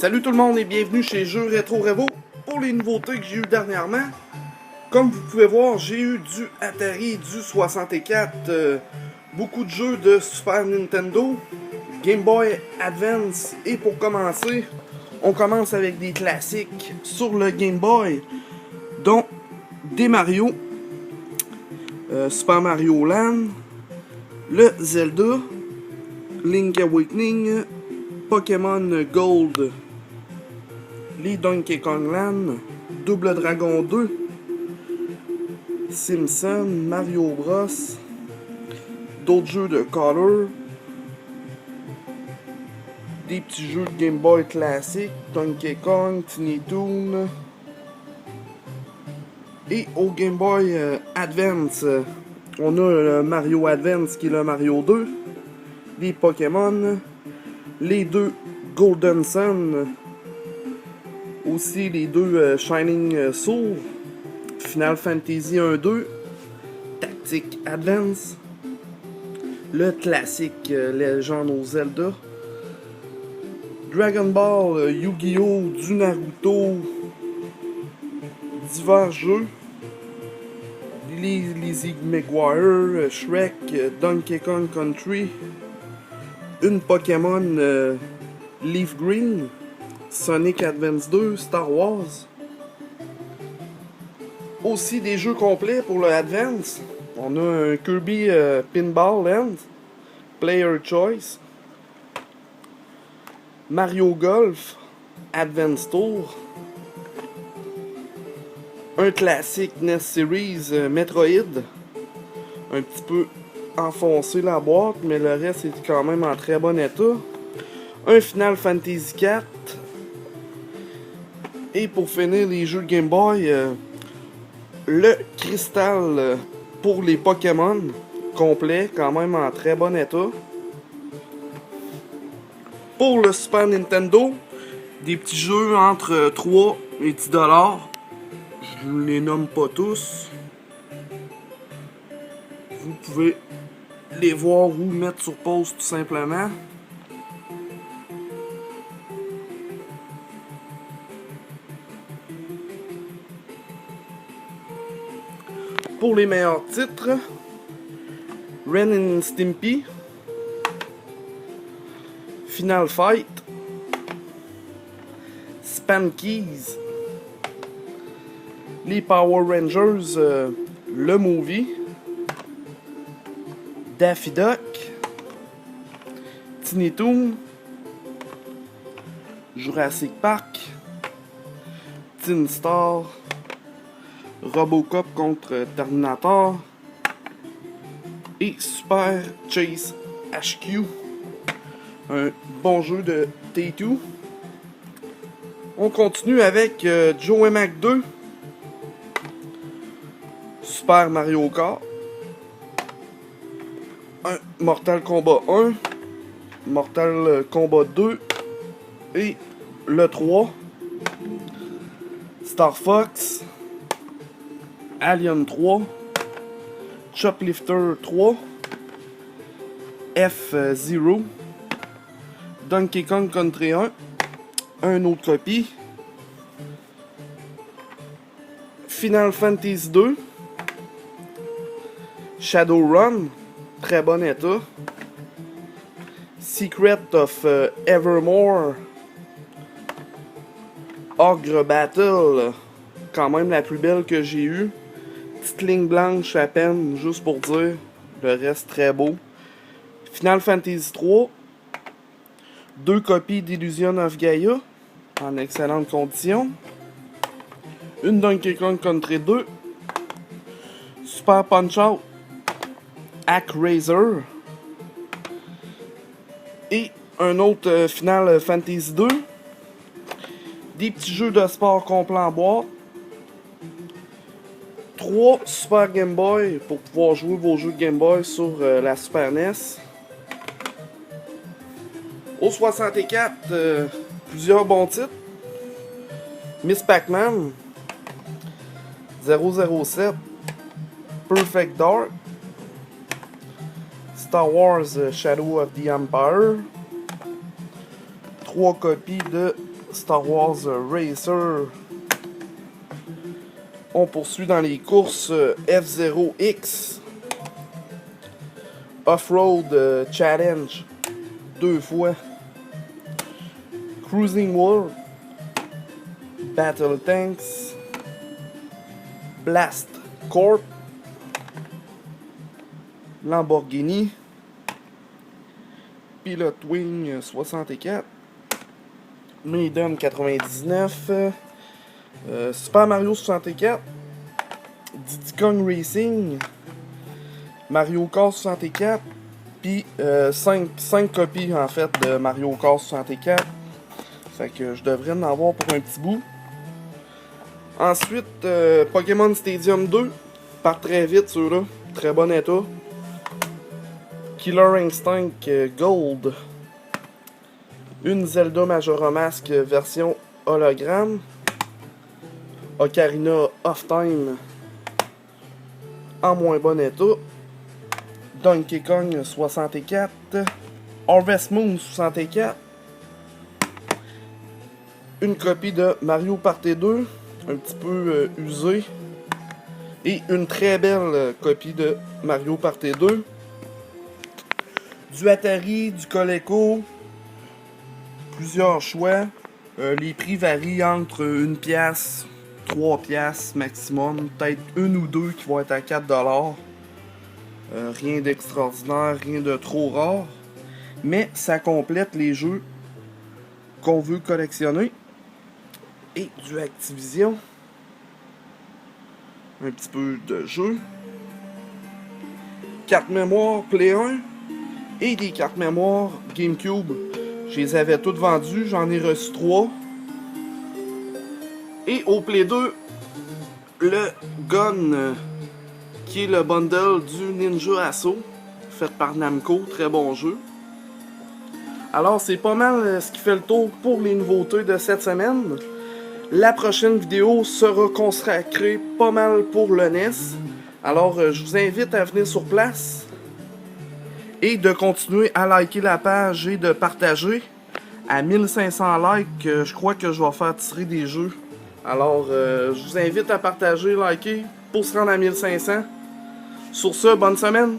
Salut tout le monde et bienvenue chez Jeux Rétro Revo pour les nouveautés que j'ai eues dernièrement. Comme vous pouvez voir, j'ai eu du Atari, du 64, beaucoup de jeux de Super Nintendo, Game Boy Advance et pour commencer, on commence avec des classiques sur le Game Boy, dont des Mario, Super Mario Land, le Zelda, Link Awakening, Pokémon Gold, les Donkey Kong Land, Double Dragon 2, Simpson, Mario Bros, d'autres jeux de Color, des petits jeux de Game Boy classiques, Donkey Kong, Tiny Toon. Et au Game Boy Advance, on a le Mario Advance qui est le Mario 2, les Pokémon, les deux Golden Sun, aussi les deux Shining Soul, Final Fantasy 1-2, Tactic Advance, le classique Legend of Zelda, Dragon Ball, Yu-Gi-Oh!, du Naruto, divers jeux, Lizzie McGuire, Shrek, Donkey Kong Country, une Pokémon Leaf Green, Sonic Advance 2, Star Wars. Aussi des jeux complets pour le Advance. On a un Kirby Pinball Land, Player Choice, Mario Golf, Advance Tour, un classique NES Series Metroid, un petit peu enfoncé la boîte, mais le reste est quand même en très bon état. Un Final Fantasy 4. Et pour finir les jeux de Game Boy, le Crystal pour les Pokémon, complet, quand même en très bon état. Pour le Super Nintendo, des petits jeux entre 3 et 10 $. Je ne les nomme pas tous. Vous pouvez les voir ou mettre sur pause tout simplement. Pour les meilleurs titres, Ren and Stimpy, Final Fight, Spankies, les Power Rangers, le movie, Daffy Duck, Tiny Toon, Jurassic Park, Teen Star, Robocop contre Terminator et Super Chase HQ, un bon jeu de T2. On continue avec Joe Mac 2, Super Mario Kart, un Mortal Kombat 1, Mortal Kombat 2 et le 3, Star Fox, Alien 3, Choplifter 3, F-Zero, Donkey Kong Country 1, un autre copie, Final Fantasy 2, Shadowrun, très bon état, Secret of Evermore, Ogre Battle, quand même la plus belle que j'ai eue. Petite ligne blanche à peine, juste pour dire. Le reste très beau. Final Fantasy 3. Deux copies d'Illusion of Gaia. En excellentes conditions. Une Donkey Kong Country 2. Super Punch-Out. ActRaiser. Et un autre Final Fantasy 2. Des petits jeux de sport complets en boîte. 3 Super Game Boy pour pouvoir jouer vos jeux de Game Boy sur la Super NES. Au 64, plusieurs bons titres. Miss Pac-Man, 007, Perfect Dark, Star Wars Shadow of the Empire, 3 copies de Star Wars Racer. On poursuit dans les courses F0X. Off-Road Challenge 2 fois. Cruising World. Battle Tanks. Blast Corp. Lamborghini. Pilot Wing 64. Maiden 99. Super Mario 64. Diddy Kong Racing. Mario Kart 64. Puis 5 copies en fait de Mario Kart 64. Fait que je devrais en avoir pour un petit bout. Ensuite, Pokémon Stadium 2. Part très vite ceux-là. Très bon état. Killer Instinct Gold. Une Zelda Majora Mask version hologramme. Ocarina of Time en moins bon état. Donkey Kong 64. Harvest Moon 64. Une copie de Mario Party 2, un petit peu usée. Et une très belle copie de Mario Party 2. Du Atari, du Coleco. Plusieurs choix. Les prix varient entre 1 pièce, 3 piastres maximum. Peut-être une ou deux qui vont être à 4$. Rien d'extraordinaire, rien de trop rare. Mais ça complète les jeux qu'on veut collectionner. Et du Activision. Un petit peu de jeu. Carte mémoire Play 1. Et des cartes mémoire GameCube. Je les avais toutes vendues, j'en ai reçu 3. Et au Play 2, le Gun, qui est le bundle du Ninja Assault, fait par Namco, très bon jeu. Alors c'est pas mal ce qui fait le tour pour les nouveautés de cette semaine. La prochaine vidéo sera consacrée pas mal pour le NES. Alors je vous invite à venir sur place. Et de continuer à liker la page et de partager. À 1500 likes, je crois que je vais faire tirer des jeux. Alors, je vous invite à partager, liker pour se rendre à 1500. Sur ce, bonne semaine!